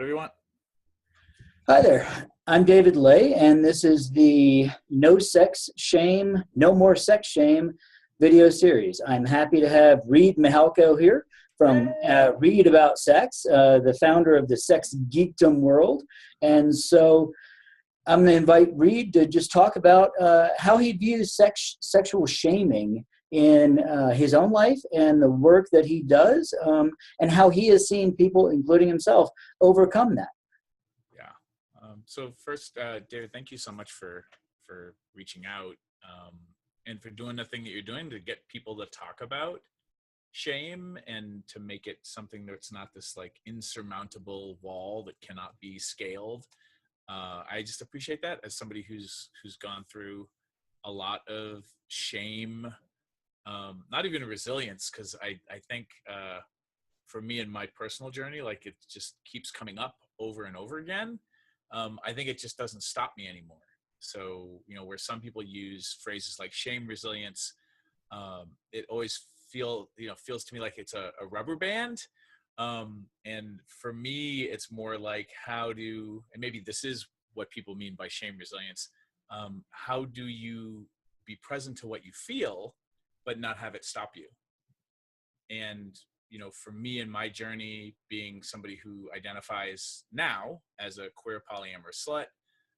whatever you want. Hi there, I'm David Lay, and this is the No Sex Shame, No More Sex Shame video series. I'm happy to have Reid Mihalko here from Read About Sex, the founder of the Sex Geekdom world. And so I'm going to invite Reid to just talk about how he views sexual shaming in his own life and the work that he does, and how he has seen people, including himself, overcome that. So first, David, thank you so much for reaching out and for doing the thing that you're doing to get people to talk about shame and to make it something that's not this like insurmountable wall that cannot be scaled. I just appreciate that as somebody who's gone through a lot of shame, not even resilience, because I think for me in my personal journey, like it just keeps coming up over and over again. I think it just doesn't stop me anymore. So, where some people use phrases like shame resilience, it always feels to me like it's a rubber band. And for me, it's more like and maybe this is what people mean by shame resilience. How do you be present to what you feel, but not have it stop you? And for me in my journey, being somebody who identifies now as a queer polyamorous slut,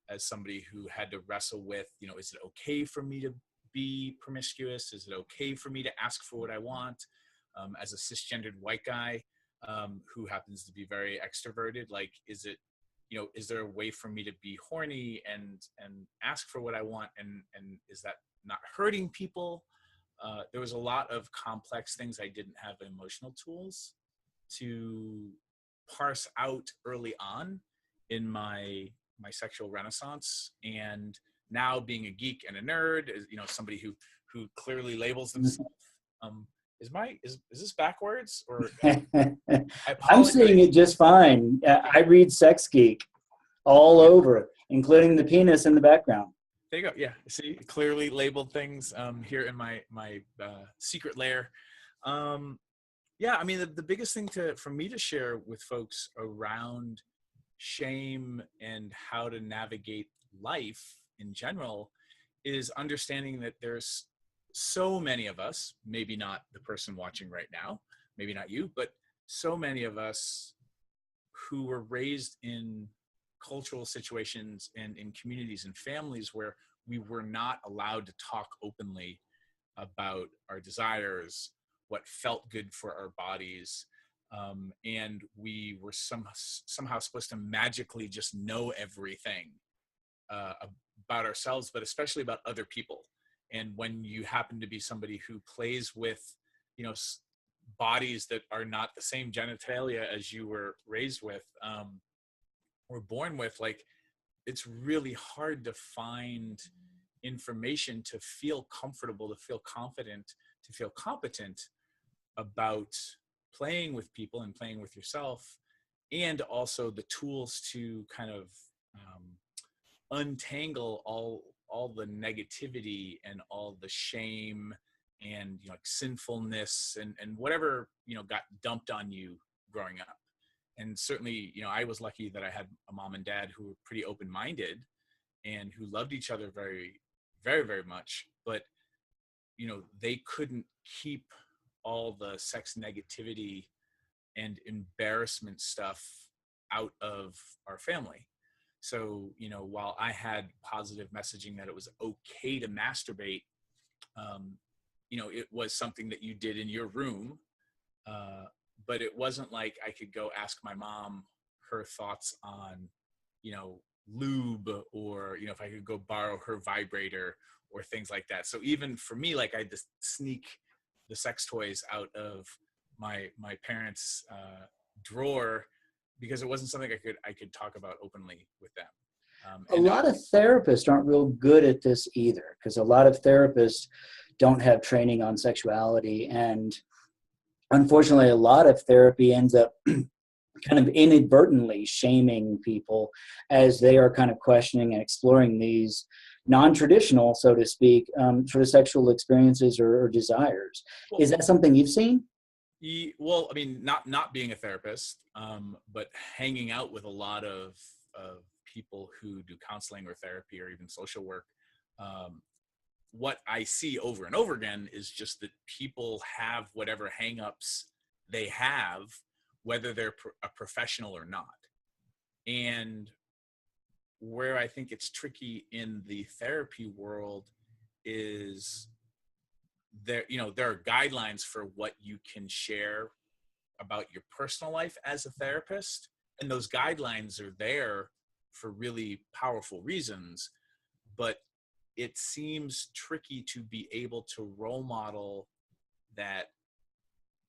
as somebody who had to wrestle with, is it okay for me to be promiscuous? Is it okay for me to ask for what I want? As a cisgendered white guy who happens to be very extroverted, like, is there a way for me to be horny and ask for what I want? And is that not hurting people? There was a lot of complex things I didn't have emotional tools to parse out early on in my sexual renaissance. And now being a geek and a nerd, somebody who clearly labels themselves. Is this backwards? Or I'm seeing it just fine. I read Sex Geek all over, including the penis in the background. There you go. Yeah. See, clearly labeled things here in my secret lair. The biggest thing for me to share with folks around shame and how to navigate life in general is understanding that there's so many of us, maybe not the person watching right now, maybe not you, but so many of us who were raised in cultural situations and in communities and families where we were not allowed to talk openly about our desires, what felt good for our bodies, and we were somehow supposed to magically just know everything about ourselves, but especially about other people. And when you happen to be somebody who plays with, bodies that are not the same genitalia as you were raised with, or born with, like, it's really hard to find information to feel comfortable, to feel confident, to feel competent about playing with people and playing with yourself, and also the tools to kind of untangle all the negativity and all the shame and sinfulness and whatever got dumped on you growing up. And certainly, I was lucky that I had a mom and dad who were pretty open-minded and who loved each other very, very, very much. But, they couldn't keep all the sex negativity and embarrassment stuff out of our family. So, while I had positive messaging that it was okay to masturbate, it was something that you did in your room. But it wasn't like I could go ask my mom her thoughts on, lube, or, if I could go borrow her vibrator or things like that. So even for me, like, I had to sneak the sex toys out of my parents' drawer because it wasn't something I could talk about openly with them. A lot of therapists aren't real good at this either, because a lot of therapists don't have training on sexuality, and unfortunately, a lot of therapy ends up kind of inadvertently shaming people as they are kind of questioning and exploring these non-traditional, so to speak, sort of sexual experiences or desires. Is that something you've seen? Well, I mean, not being a therapist, but hanging out with a lot of people who do counseling or therapy or even social work. Um, what I see over and over again is just that people have whatever hangups they have, whether they're a professional or not. And where I think it's tricky in the therapy world is there are guidelines for what you can share about your personal life as a therapist, and those guidelines are there for really powerful reasons, but it seems tricky to be able to role model that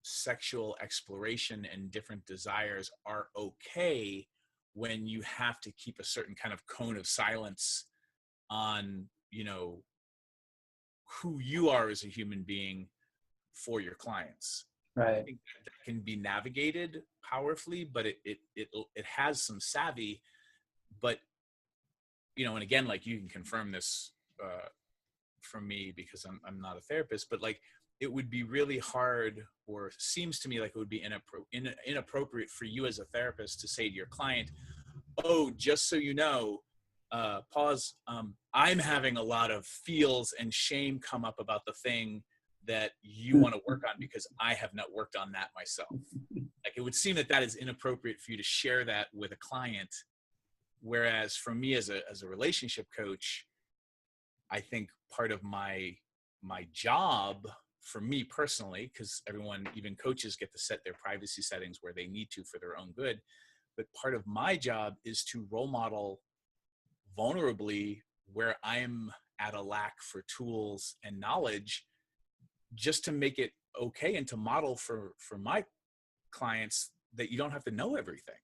sexual exploration and different desires are okay when you have to keep a certain kind of cone of silence on who you are as a human being for your clients. I Right. think that can be navigated powerfully, but it has some savvy. But and again, like, you can confirm this from me because I'm not a therapist, but like, it would be really hard, or seems to me like it would be inappropriate for you as a therapist to say to your client, "Oh, just so you know, pause. I'm having a lot of feels and shame come up about the thing that you want to work on because I have not worked on that myself." Like, it would seem that is inappropriate for you to share that with a client. Whereas for me as a relationship coach, I think part of my job, for me personally, because everyone, even coaches, get to set their privacy settings where they need to for their own good. But part of my job is to role model vulnerably where I'm at a lack for tools and knowledge, just to make it okay and to model for my clients that you don't have to know everything.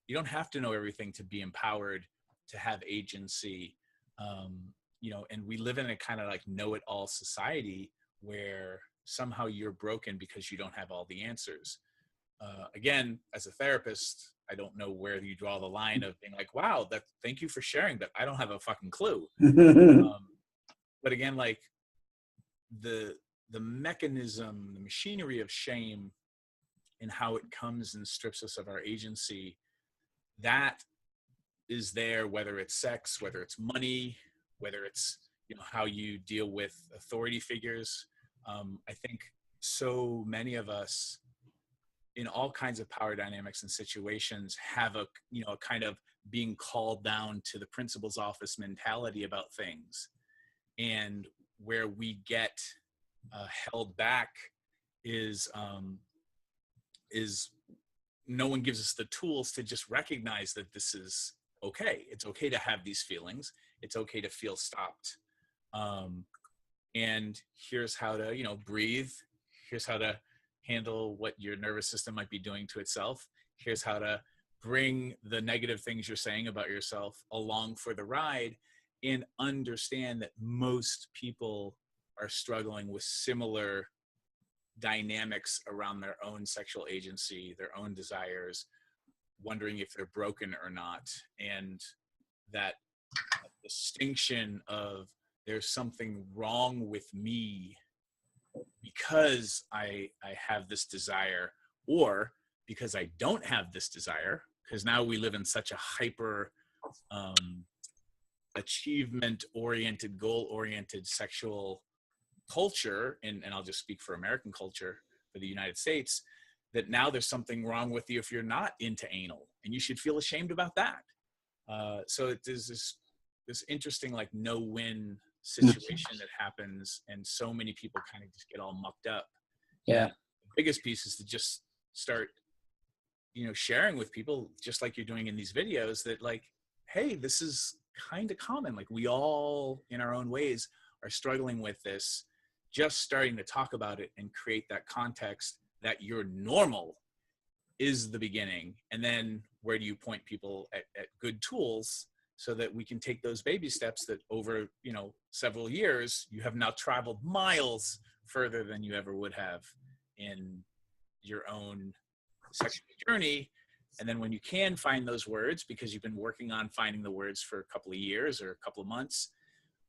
You don't have to know everything to be empowered, to have agency. And we live in a kind of like know-it-all society where somehow you're broken because you don't have all the answers. Again, as a therapist, I don't know where you draw the line of being like, wow, thank you for sharing, but I don't have a fucking clue. But again, like, the mechanism, the machinery of shame and how it comes and strips us of our agency, that is there, whether it's sex, whether it's money, whether it's how you deal with authority figures. I think so many of us in all kinds of power dynamics and situations have a kind of being called down to the principal's office mentality about things, and where we get held back is no one gives us the tools to just recognize that this is okay. It's okay to have these feelings. It's okay to feel stopped. And here's how to, breathe. Here's how to handle what your nervous system might be doing to itself. Here's how to bring the negative things you're saying about yourself along for the ride, and understand that most people are struggling with similar dynamics around their own sexual agency, their own desires, wondering if they're broken or not. And that distinction of, there's something wrong with me because I have this desire, or because I don't have this desire, because now we live in such a hyper achievement oriented, goal oriented sexual culture, and I'll just speak for American culture, for the United States, that now there's something wrong with you if you're not into anal, and you should feel ashamed about that. So there's this interesting, like, no-win situation that happens, and so many people kind of just get all mucked up. Yeah. And the biggest piece is to just start, sharing with people, just like you're doing in these videos, that like, hey, this is kind of common. Like, we all, in our own ways, are struggling with this. Just starting to talk about it and create that context that you're normal is the beginning. And then where do you point people at good tools, so that we can take those baby steps that over, several years, you have now traveled miles further than you ever would have in your own sexual journey. And then when you can find those words, because you've been working on finding the words for a couple of years or a couple of months,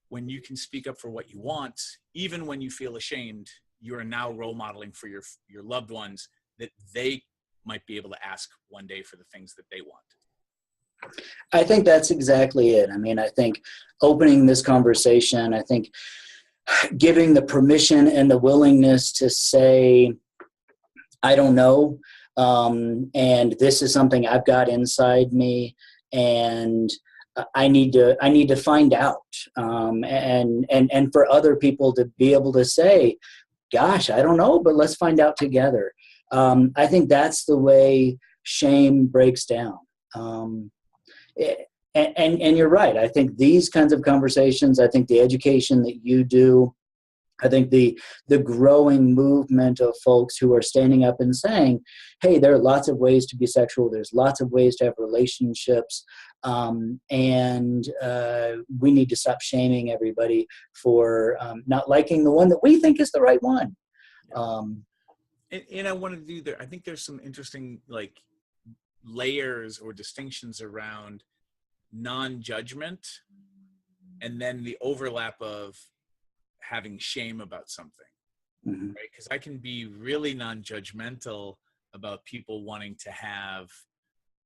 when you can speak up for what you want, even when you feel ashamed, you are now role modeling for your loved ones that they might be able to ask one day for the things that they want. I think that's exactly it. I mean, I think opening this conversation, I think giving the permission and the willingness to say, I don't know, and this is something I've got inside me, and I need to find out, and for other people to be able to say, gosh, I don't know, but let's find out together. I think that's the way shame breaks down. And you're right. I think these kinds of conversations, I think the education that you do, I think the growing movement of folks who are standing up and saying, hey, there are lots of ways to be sexual. There's lots of ways to have relationships. And we need to stop shaming everybody for not liking the one that we think is the right one. And I want to do there. I think there's some interesting like layers or distinctions around non-judgment and then the overlap of having shame about something, right? Because I can be really non-judgmental about people wanting to have,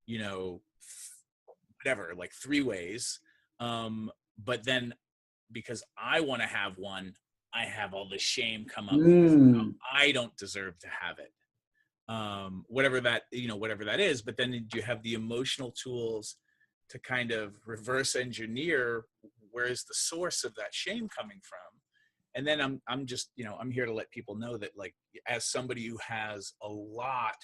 you know, whatever, like 3 ways. But then because I want to have one, I have all this shame come up. I don't deserve to have it. Whatever that, you know, whatever that is. But then you have the emotional tools to kind of reverse engineer where is the source of that shame coming from. And then I'm just, you know, I'm here to let people know that, like, as somebody who has a lot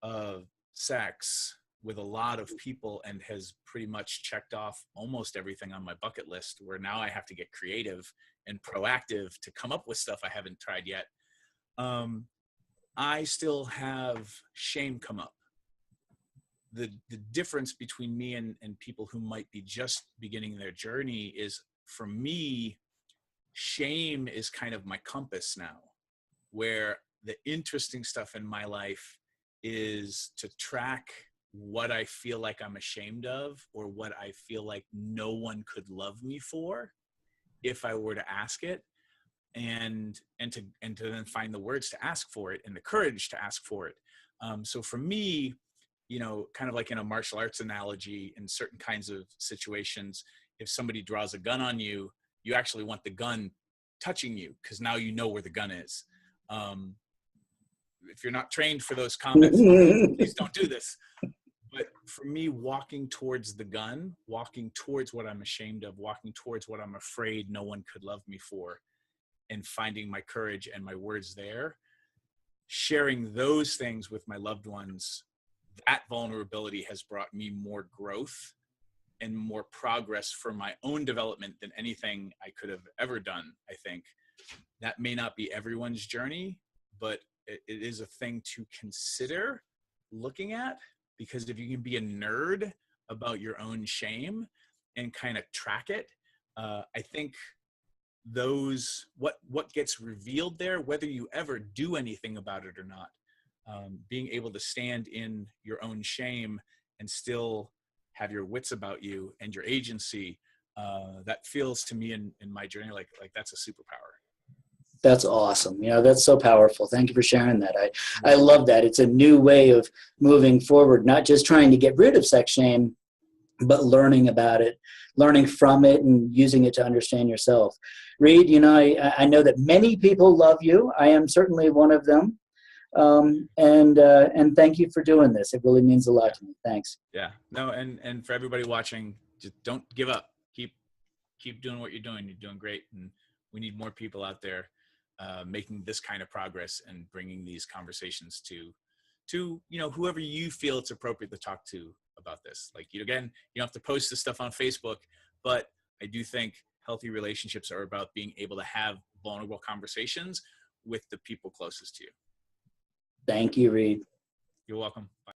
of sex with a lot of people and has pretty much checked off almost everything on my bucket list, where now I have to get creative and proactive to come up with stuff I haven't tried yet. I still have shame come up. The difference between me and people who might be just beginning their journey is, for me, shame is kind of my compass now, where the interesting stuff in my life is to track what I feel like I'm ashamed of, or what I feel like no one could love me for if I were to ask it, and to then find the words to ask for it and the courage to ask for it. So for me, you know, kind of like in a martial arts analogy, in certain kinds of situations, if somebody draws a gun on you, you actually want the gun touching you, because now you know where the gun is. If you're not trained for those combats, please don't do this. But for me, walking towards the gun, walking towards what I'm ashamed of, walking towards what I'm afraid no one could love me for, and finding my courage and my words there, sharing those things with my loved ones, that vulnerability has brought me more growth and more progress for my own development than anything I could have ever done. I think that may not be everyone's journey, but it is a thing to consider looking at, because if you can be a nerd about your own shame and kind of track it, I think those, what gets revealed there, whether you ever do anything about it or not, being able to stand in your own shame and still have your wits about you and your agency, that feels to me in my journey like that's a superpower. That's awesome. You know, that's so powerful. Thank you for sharing that. I love that. It's a new way of moving forward, not just trying to get rid of sex shame, but learning about it, learning from it, and using it to understand yourself. Reid, you know, I know that many people love you. I am certainly one of them. And thank you for doing this. It really means a lot to me. Thanks. Yeah, no, and for everybody watching, just don't give up. Keep doing what you're doing. You're doing great, and we need more people out there making this kind of progress and bringing these conversations to you know, whoever you feel it's appropriate to talk to about this. Like, you don't have to post this stuff on Facebook, but I do think healthy relationships are about being able to have vulnerable conversations with the people closest to you. Thank you, Reid. You're welcome. Bye.